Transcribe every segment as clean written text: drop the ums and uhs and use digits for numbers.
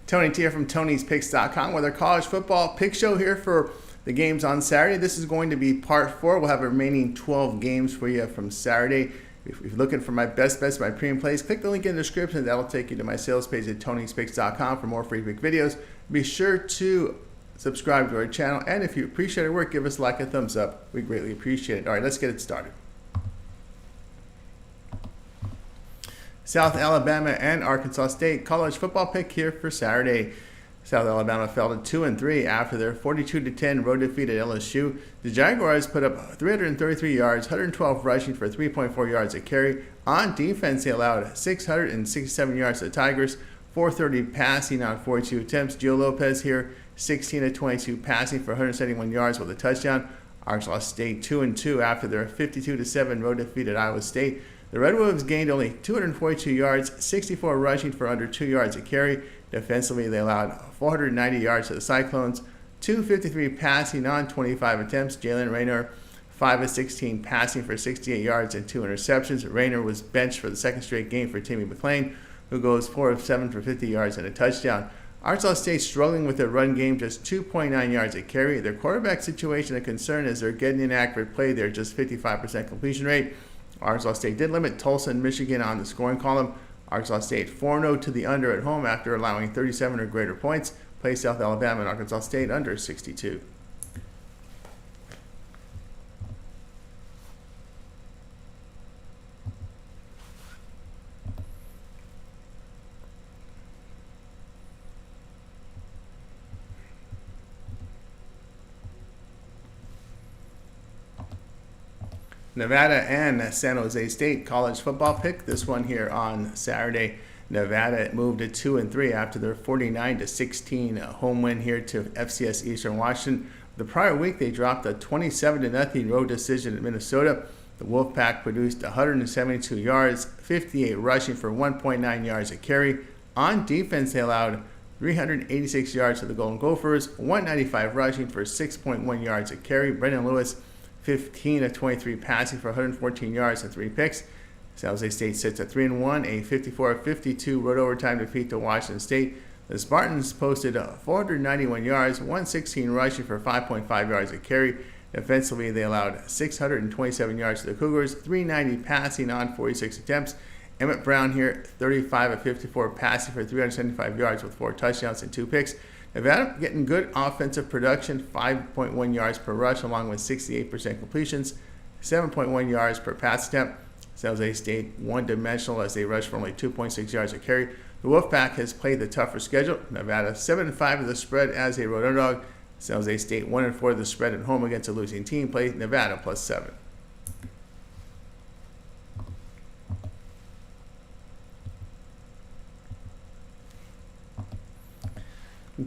Tony T here from Tony'sPicks.com with our college football pick show here for the games on Saturday. This is going to be part 4. We'll have a remaining 12 games for you from Saturday. If you're looking for my best bets, my premium plays, click the link in the description. That'll take you to my sales page at Tony'sPicks.com for more free pick videos. Be sure to subscribe to our channel, and if you appreciate our work, give us a thumbs up. We greatly appreciate it. All right, let's get it started. South Alabama and Arkansas State college football pick here for Saturday. South Alabama fell to 2-3 after their 42-10 road defeat at LSU. The Jaguars put up 333 yards, 112 rushing for 3.4 yards a carry. On defense, they allowed 667 yards to the Tigers, 430 passing on 42 attempts. Gio Lopez here, 16-22 passing for 171 yards with a touchdown. Arkansas State 2-2 after their 52-7 road defeat at Iowa State. The Red Wolves gained only 242 yards, 64 rushing for under 2 yards a carry. Defensively, they allowed 490 yards to the Cyclones, 253 passing on 25 attempts. Jalen Raynor, 5-16 passing for 68 yards and 2 interceptions. Raynor was benched for the second straight game for Timmy McClain, who goes 4-7 for 50 yards and a touchdown. Arkansas State struggling with their run game, just 2.9 yards a carry. Their quarterback situation a concern as they're getting inaccurate play there, just 55% completion rate. Arkansas State did limit Tulsa and Michigan on the scoring column. Arkansas State 4-0 to the under at home after allowing 37 or greater points. Play South Alabama and Arkansas State under 62. Nevada and San Jose State college football pick. This one here on Saturday. Nevada moved to 2-3 after their 49-16 home win here to FCS Eastern Washington. The prior week, they dropped a 27-0 road decision at Minnesota. The Wolfpack produced 172 yards, 58 rushing for 1.9 yards a carry. On defense, they allowed 386 yards to the Golden Gophers, 195 rushing for 6.1 yards a carry. Brendan Lewis, 15-23 passing for 114 yards and 3 picks. San Jose State sits at 3-1, a 54-52 road overtime defeat to Washington State. The Spartans posted 491 yards, 116 rushing for 5.5 yards a carry. Defensively, they allowed 627 yards to the Cougars, 390 passing on 46 attempts. Emmett Brown here, 35-54 passing for 375 yards with 4 touchdowns and 2 picks. Nevada getting good offensive production, 5.1 yards per rush, along with 68% completions, 7.1 yards per pass attempt. San Jose State one-dimensional as they rush for only 2.6 yards a carry. The Wolfpack has played the tougher schedule. Nevada 7-5 of the spread as a road underdog. San Jose State 1-4 of the spread at home against a losing team. Play Nevada +7.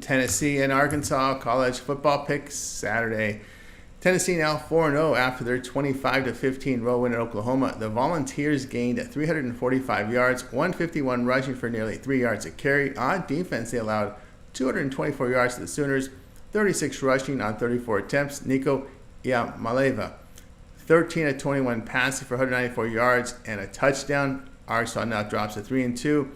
Tennessee and Arkansas college football picks Saturday. Tennessee now 4-0 after their 25-15 road win at Oklahoma. The Volunteers gained 345 yards, 151 rushing for nearly 3 yards a carry. On defense, they allowed 224 yards to the Sooners, 36 rushing on 34 attempts. Nico Yamaleva, 13-21 passing for 194 yards and a touchdown. Arkansas now drops to 3-2.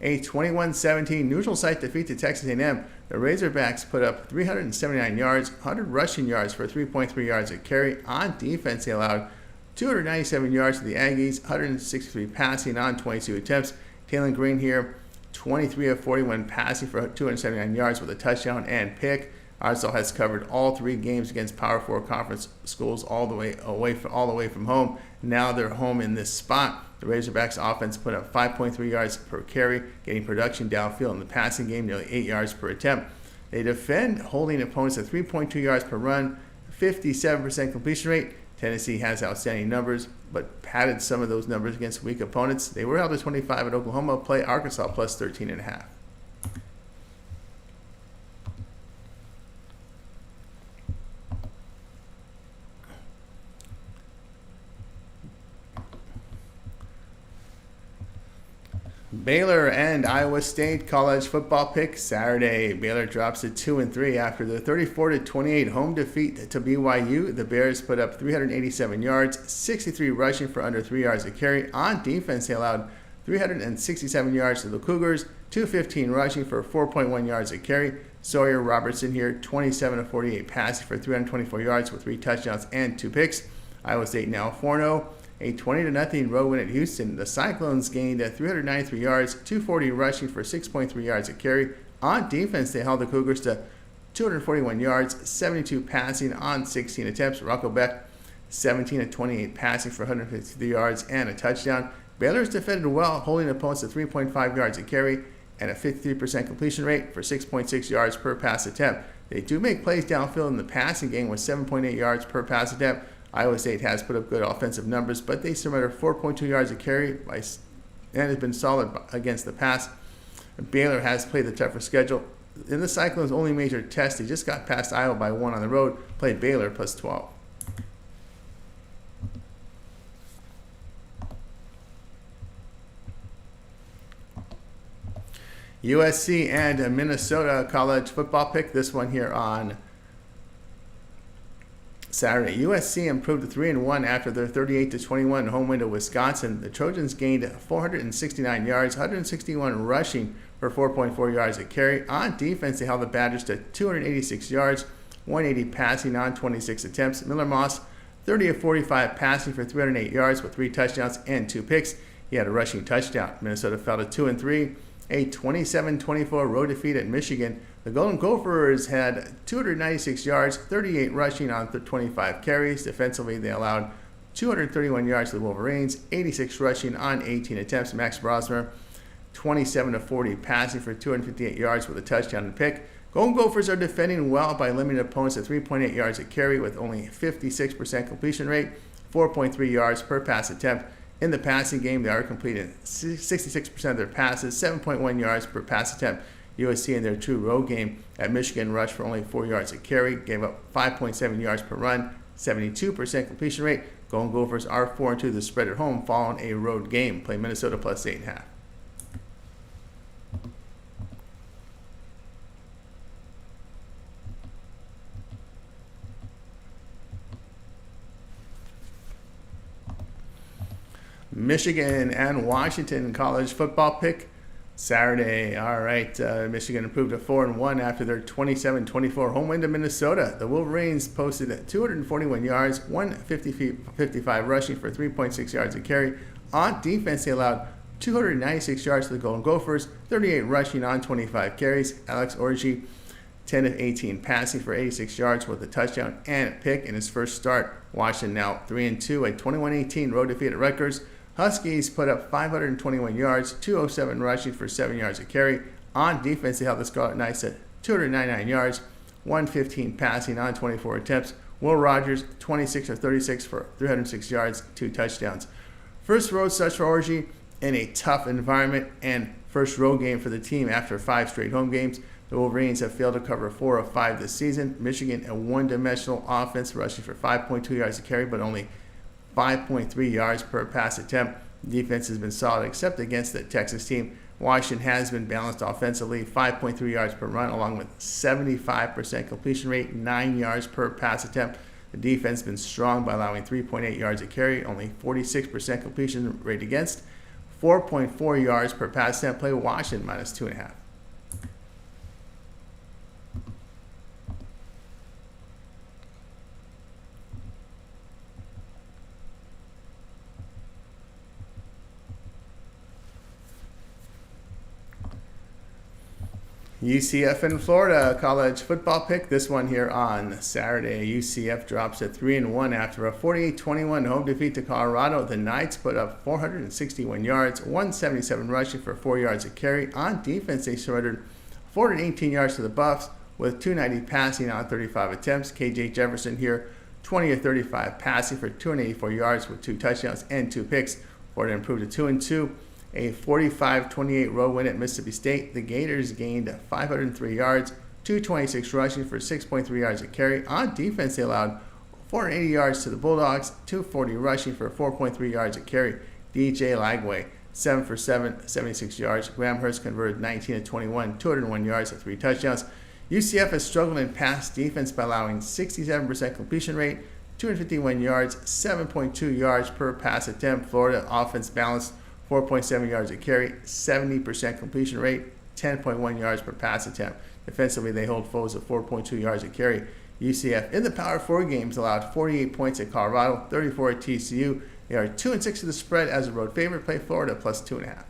A 21-17 neutral site defeat to Texas A&M. The Razorbacks put up 379 yards, 100 rushing yards for 3.3 yards a carry. On defense, they allowed 297 yards to the Aggies, 163 passing on 22 attempts. Taylor Green here, 23-41 passing for 279 yards with a touchdown and pick. Arkansas has covered all 3 games against Power 4 conference schools all the way from home. Now they're home in this spot. The Razorbacks offense put up 5.3 yards per carry, getting production downfield in the passing game, nearly 8 yards per attempt. They defend, holding opponents at 3.2 yards per run, 57% completion rate. Tennessee has outstanding numbers, but padded some of those numbers against weak opponents. They were held to 25 at Oklahoma. Play Arkansas +13.5. Baylor and Iowa State college football pick Saturday. Baylor drops to 2-3 after the 34-28 home defeat to BYU. The Bears put up 387 yards, 63 rushing for under 3 yards a carry. On defense, they allowed 367 yards to the Cougars, 215 rushing for 4.1 yards a carry. Sawyer Robertson here, 27 of 48 passing for 324 yards with 3 touchdowns and 2 picks. Iowa State now 4-0, a 20-0 road win at Houston. The Cyclones gained 393 yards, 240 rushing for 6.3 yards a carry. On defense, they held the Cougars to 241 yards, 72 passing on 16 attempts. Rocco Beck, 17 of 28 passing for 153 yards and a touchdown. Baylor's defended well, holding opponents to 3.5 yards a carry and a 53% completion rate for 6.6 yards per pass attempt. They do make plays downfield in the passing game with 7.8 yards per pass attempt. Iowa State has put up good offensive numbers, but they surrendered 4.2 yards a carry and has been solid against the pass. Baylor has played the tougher schedule. In the Cyclones' only major test, they just got past Iowa by 1 on the road, played Baylor plus 12. USC and Minnesota college football pick, this one here on Saturday. USC improved to 3-1 after their 38-21 home win to Wisconsin. The Trojans gained 469 yards, 161 rushing for 4.4 yards a carry. On defense, they held the Badgers to 286 yards, 180 passing on 26 attempts. Miller Moss, 30 of 45 passing for 308 yards with 3 touchdowns and 2 picks. He had a rushing touchdown. Minnesota fell to 2-3, a 27-24 road defeat at Michigan. The Golden Gophers had 296 yards, 38 rushing on 25 carries. Defensively, they allowed 231 yards to the Wolverines, 86 rushing on 18 attempts. Max Brosmer, 27 of 40 passing for 258 yards with a touchdown and pick. Golden Gophers are defending well by limiting opponents to 3.8 yards a carry with only 56% completion rate, 4.3 yards per pass attempt. In the passing game, they are completing 66% of their passes, 7.1 yards per pass attempt. USC in their true road game at Michigan rushed for only 4 yards a carry, gave up 5.7 yards per run, 72% completion rate. Golden Gophers are 4-2 the spread at home following a road game. Play Minnesota plus 8.5. Michigan and Washington college football pick Saturday. All right, Michigan improved to 4-1 after their 27-24 home win to Minnesota. The Wolverines posted 241 yards, 155 rushing for 3.6 yards a carry. On defense, they allowed 296 yards to the Golden Gophers, 38 rushing on 25 carries. Alex Orji, 10 of 18 passing for 86 yards with a touchdown and a pick in his first start. Washington now 3-2, a 21-18 road defeat at Rutgers. Huskies put up 521 yards, 207 rushing for 7 yards a carry. On defense, they held the Scarlet Knights at 299 yards, 115 passing on 24 attempts. Will Rogers, 26 of 36 for 306 yards, 2 touchdowns. First road start for Orji in a tough environment and first road game for the team after 5 straight home games. The Wolverines have failed to cover 4 of 5 this season. Michigan, a one-dimensional offense, rushing for 5.2 yards a carry, but only 5.3 yards per pass attempt. Defense has been solid except against the Texas team. Washington has been balanced offensively, 5.3 yards per run, along with 75% completion rate, 9 yards per pass attempt. The defense has been strong by allowing 3.8 yards a carry, only 46% completion rate against, 4.4 yards per pass attempt. Play Washington minus 2.5. UCF and Florida college football pick, this one here on Saturday. UCF drops at 3-1 after a 48-21 home defeat to Colorado. The Knights put up 461 yards, 177 rushing for 4 yards a carry. On defense, they surrendered 418 yards to the Buffs with 290 passing on 35 attempts. KJ Jefferson here, 20 of 35 passing for 284 yards with 2 touchdowns and 2 picks. Florida improved to 2-2. A 45-28 road win at Mississippi State. The Gators gained 503 yards, 226 rushing for 6.3 yards a carry. On defense, they allowed 480 yards to the Bulldogs, 240 rushing for 4.3 yards a carry. DJ Lagway, 7 for 7, 76 yards. Graham Hurst converted 19 of 21, 201 yards with 3 touchdowns. UCF has struggled in pass defense by allowing 67% completion rate, 251 yards, 7.2 yards per pass attempt. Florida offense balanced 4.7 yards a carry, 70% completion rate, 10.1 yards per pass attempt. Defensively, they hold foes at 4.2 yards a carry. UCF in the Power 4 games allowed 48 points at Colorado, 34 at TCU. They are 2-6 to the spread as a road favorite. Play Florida plus 2.5.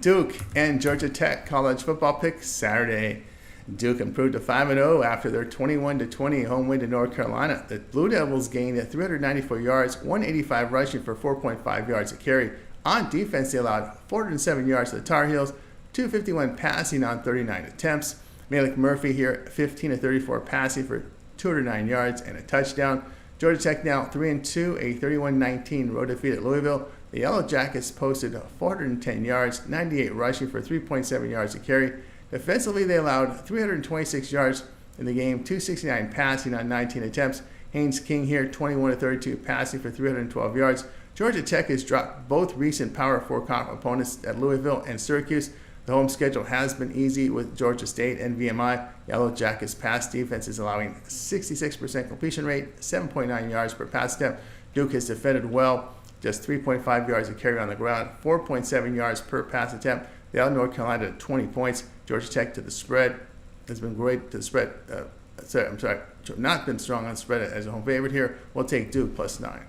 Duke and Georgia Tech college football pick Saturday. Duke improved to 5-0 after their 21-20 home win to North Carolina. The Blue Devils gained 394 yards, 185 rushing for 4.5 yards a carry. On defense, they allowed 407 yards to the Tar Heels, 251 passing on 39 attempts. Malik Murphy here, 15-34 passing for 209 yards and a touchdown. Georgia Tech now 3-2, a 31-19 road defeat at Louisville. The Yellow Jackets posted 410 yards, 98 rushing for 3.7 yards a carry. Defensively, they allowed 326 yards in the game, 269 passing on 19 attempts. Haynes King here, 21-32 passing for 312 yards. Georgia Tech has dropped both recent Power 4 comp opponents at Louisville and Syracuse. The home schedule has been easy with Georgia State and VMI. Yellow Jackets' pass defense is allowing 66% completion rate, 7.9 yards per pass attempt. Duke has defended well, just 3.5 yards a carry on the ground, 4.7 yards per pass attempt. They held North Carolina at 20 points. Georgia Tech to the spread has been great to the spread. Not been strong on spread as a home favorite here. We'll take Duke plus 9.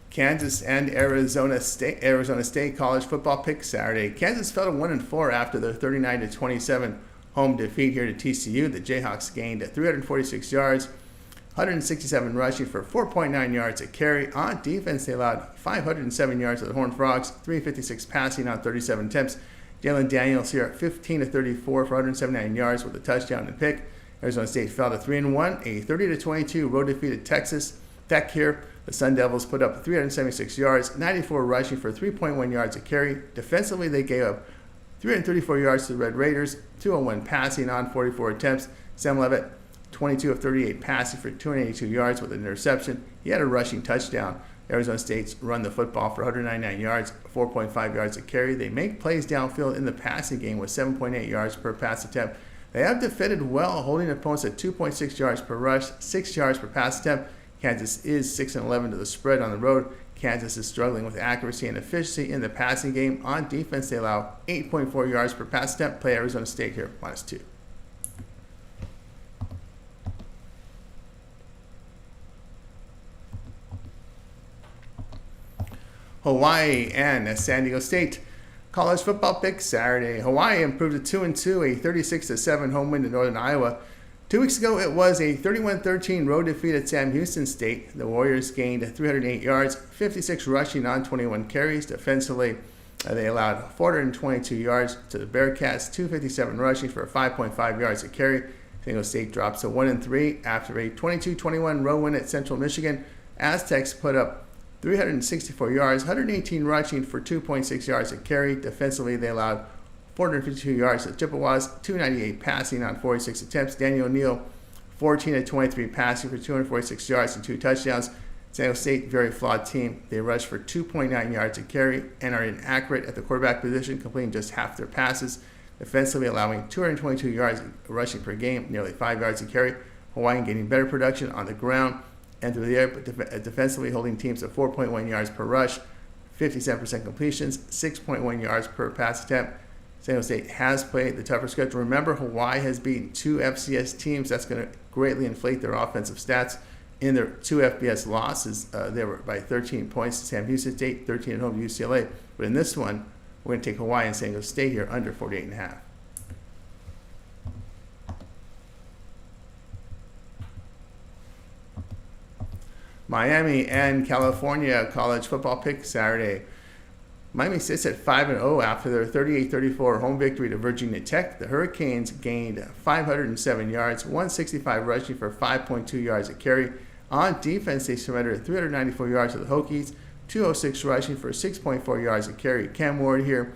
Kansas and Arizona State college football pick Saturday. Kansas fell to 1-4 after their 39-27 home defeat here to TCU. The Jayhawks gained 346 yards, 167 rushing for 4.9 yards a carry. On defense, they allowed 507 yards to the Horned Frogs, 356 passing on 37 attempts. Jalen Daniels here at 15-34 for 179 yards with a touchdown and pick. Arizona State fell to 3-1, a 30-22 road defeat at Texas Tech here. The Sun Devils put up 376 yards, 94 rushing for 3.1 yards a carry. Defensively, they gave up 334 yards to the Red Raiders, 201 passing on 44 attempts. Sam Levitt, 22 of 38 passing for 282 yards with an interception. He had a rushing touchdown. Arizona State's run the football for 199 yards, 4.5 yards a carry. They make plays downfield in the passing game with 7.8 yards per pass attempt. They have defended well, holding opponents at 2.6 yards per rush, 6 yards per pass attempt. Kansas is 6-11 to the spread on the road. Kansas is struggling with accuracy and efficiency in the passing game. On defense, they allow 8.4 yards per pass attempt. Play Arizona State here, -2. Hawaii and San Diego State college football pick Saturday. Hawaii improved to 2-2, a 36-7 home win to Northern Iowa. 2 weeks ago, it was a 31-13 road defeat at Sam Houston State. The Warriors gained 308 yards, 56 rushing on 21 carries. Defensively, they allowed 422 yards to the Bearcats, 257 rushing for 5.5 yards a carry. San Diego State drops to 1-3 after a 22-21 road win at Central Michigan. Aztecs put up 364 yards, 118 rushing for 2.6 yards a carry. Defensively, they allowed 452 yards to Chippewas, 298 passing on 46 attempts. Daniel O'Neal, 14-23 passing for 246 yards and 2 touchdowns. San Diego State, very flawed team. They rush for 2.9 yards a carry and are inaccurate at the quarterback position, completing just half their passes. Defensively, allowing 222 yards rushing per game, nearly 5 yards a carry. Hawaiian getting better production on the ground and through the air, but defensively holding teams at 4.1 yards per rush, 57% completions, 6.1 yards per pass attempt. San Diego State has played the tougher schedule. Remember, Hawaii has beaten 2 FCS teams. That's going to greatly inflate their offensive stats. In their 2 FBS losses, they were by 13 points to Sam Houston State, 13 at home to UCLA. But in this one, we're going to take Hawaii and San Diego State here under 48.5. Miami and California college football pick Saturday. Miami sits at 5-0 after their 38-34 home victory to Virginia Tech. The Hurricanes gained 507 yards, 165 rushing for 5.2 yards a carry. On defense, they surrendered 394 yards to the Hokies, 206 rushing for 6.4 yards a carry. Cam Ward here,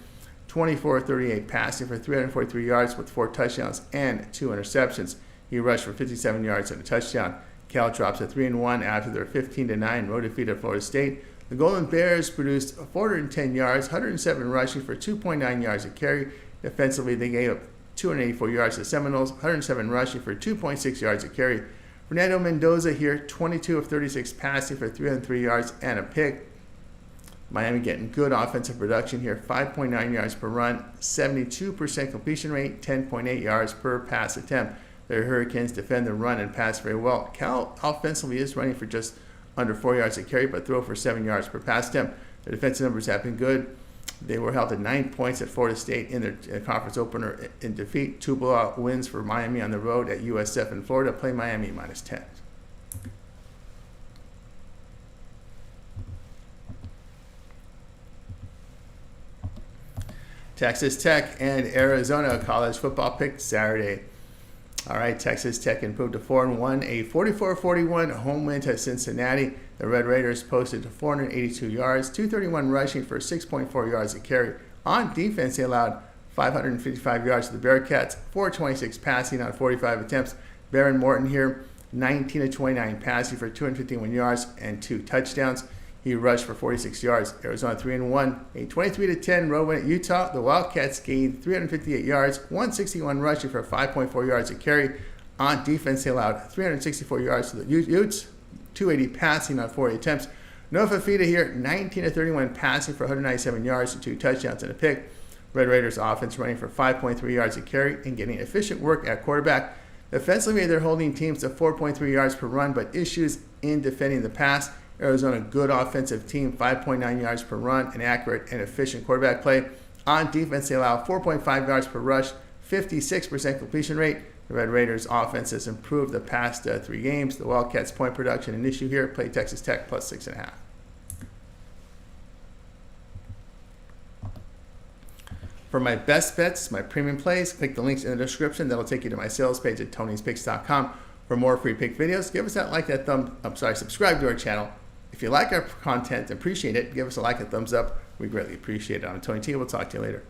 24-38 passing for 343 yards with 4 touchdowns and 2 interceptions. He rushed for 57 yards and a touchdown. Cal drops to 3-1 after their 15-9 road defeat at Florida State. The Golden Bears produced 410 yards, 107 rushing for 2.9 yards a carry. Defensively, they gave up 284 yards to Seminoles, 107 rushing for 2.6 yards a carry. Fernando Mendoza here, 22 of 36 passing for 303 yards and a pick. Miami getting good offensive production here, 5.9 yards per run, 72% completion rate, 10.8 yards per pass attempt. Their Hurricanes defend the run and pass very well. Cal offensively is running for just under 4 yards a carry, but throw for 7 yards per pass attempt. Their defensive numbers have been good. They were held at 9 points at Florida State in their conference opener in defeat. 2 blowout wins for Miami on the road at USF in Florida. Play Miami -10. Texas Tech and Arizona college football pick Saturday. All right, Texas Tech improved to 4-1, a 44-41 home win to Cincinnati. The Red Raiders posted 482 yards, 231 rushing for 6.4 yards a carry. On defense, they allowed 555 yards to the Bearcats, 426 passing on 45 attempts. Baron Morton here, 19 of 29 passing for 251 yards and 2 touchdowns. He rushed for 46 yards. Arizona 3-1, a 23-10 road win at Utah. The Wildcats gained 358 yards, 161 rushing for 5.4 yards a carry. On defense, they allowed 364 yards to the Utes, 280 passing on 40 attempts. Noah Fafita here, 19 of 31 passing for 197 yards and 2 touchdowns and a pick. Red Raiders offense running for 5.3 yards a carry and getting efficient work at quarterback. Defensively, they're holding teams to 4.3 yards per run, but issues in defending the pass. Arizona, good offensive team, 5.9 yards per run, an accurate and efficient quarterback play. On defense, they allow 4.5 yards per rush, 56% completion rate. The Red Raiders offense has improved the past 3 games. The Wildcats' point production, an issue here. Play Texas Tech +6.5. For my best bets, my premium plays, click the links in the description. That'll take you to my sales page at Tony'sPicks.com. For more free pick videos, give us that like, that subscribe to our channel. If you like our content, appreciate it, give us a like, a thumbs up. We greatly appreciate it. I'm Tony T. We'll talk to you later.